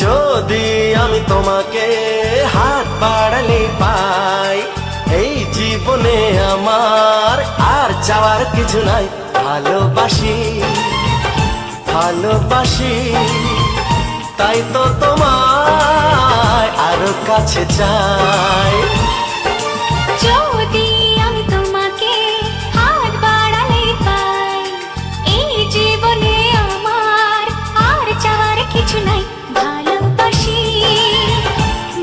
যদি আমি তোমাকে হাত বাড়ালে পাই, এই জীবনে আমার আর চাওয়ার কিছু নাই। ভালোবাসি ভালোবাসি, তাই তো তোমায় আরো কাছে চাই। যদি আমি তোমাকে হাত বাড়ালে পাই, এই জীবনে আমার আর চাওয়ার কিছু নাই। ভালোবাসি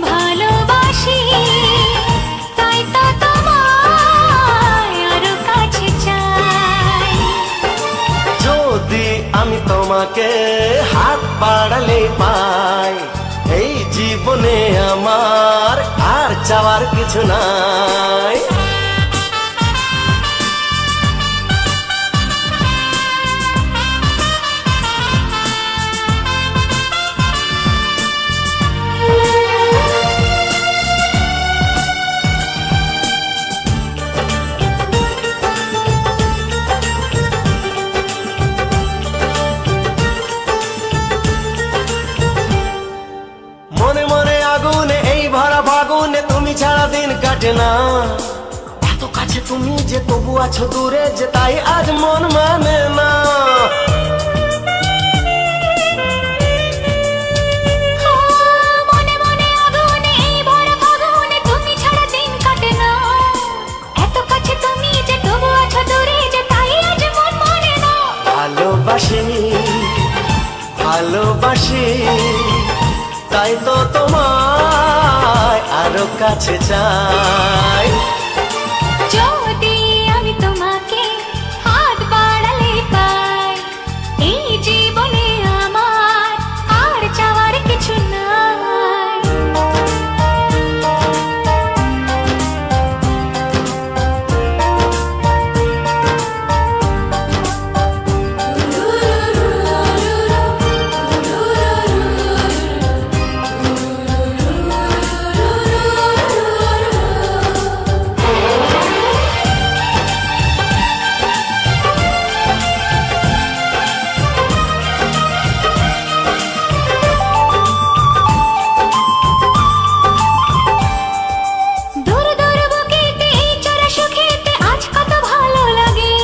ভালোবাসি, তাই তো তোমায় আরো কাছে চাই। যদি আমি তোমাকে হাত বাড়ালে পাই, এই জীবনে আমার আর চাওয়ার কিছু নাই। মনে মনে আগুনে এই ভরা ফাগুনে তুমি ছাড়া দিন কাটে না। এত কাছে তুমি যে তবু আছো দূরে, যে তাই আজ মন মানে না। মনে মনে আগুনে এই ভরা ফাগুনে তুমি ছাড়া দিন কাটে না। এত কাছে তুমি যে তবু আছো দূরে, যে তাই আজ মন মানে না। ভালোবাসি ভালোবাসি, তাই তো তোমায় আরো কাছে চাই। যদি আমি তোমাকে হাত বাড়ালে পাই, এই জীবনে আমার আর চাওয়ার কিছু নাই। দূর দূর বুকেতে এই চড়া সুখেতে আজ কত ভালো লাগে।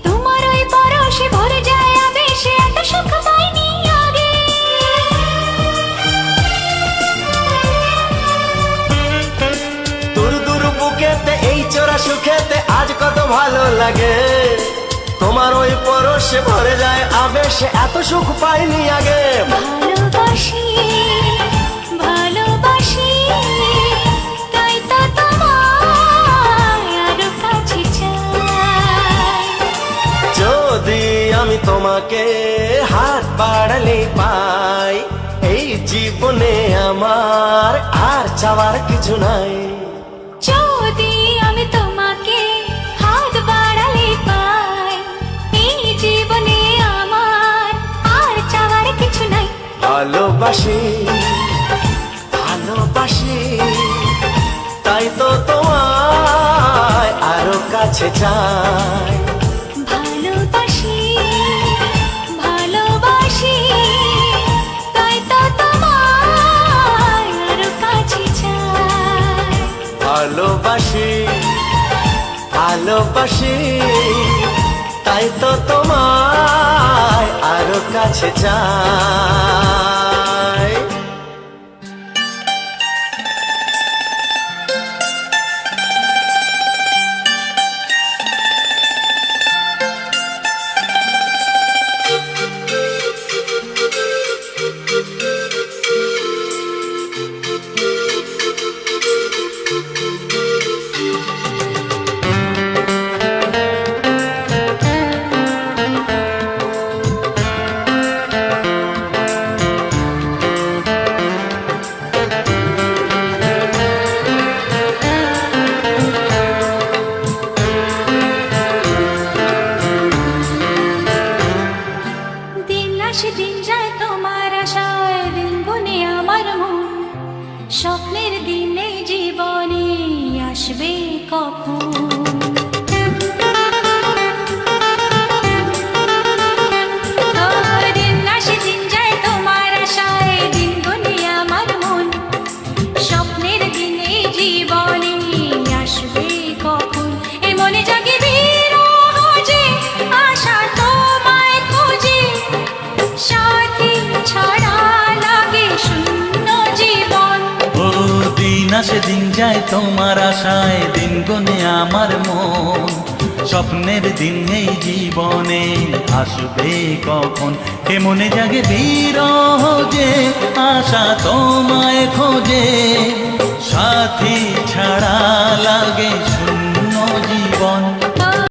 তোমার ওই পরশে ভরে যায় আবেশে, এত সুখ পাইনি আগে। দূর দূর বুকেতে এই চোরা সুখেতে আজ কত ভালো লাগে। তোমার ওই পরশে ভরে যায় আবেশে, এত সুখ পাইনি আগে। ভালোবাসি ভালোবাসি, তাই তো তোমায় আরো কাছে চাই। যদি আমি তোমাকে হাত বাড়ালে পাই, এই জীবনে আমার আর চাওয়ার কিছু নাই। যদি আমি তোমাকে হাত বাড়ালে পাই, এই জীবনে আমার আর চাওয়ার কিছু নাই। ভালোবাসি ভালোবাসি, তাই তো তোমায় আরো কাছে চাই। ভালোবাসি ভালোবাসি, তাই তো তোমায় আরো কাছে চাই। ভালোবাসি ভালোবাসি, তাই তো তোমায় আরো কাছে চাই। আসে দিন যায় তোমার আশায়, দিন গনে আমার মন। স্বপ্নের দিন এই জীবনে আসবে কখন, কে মনে জাগে বিরহ যে আশা তোমায় খোঁজে। সাথী ছাড়া লাগে শূন্য জীবন।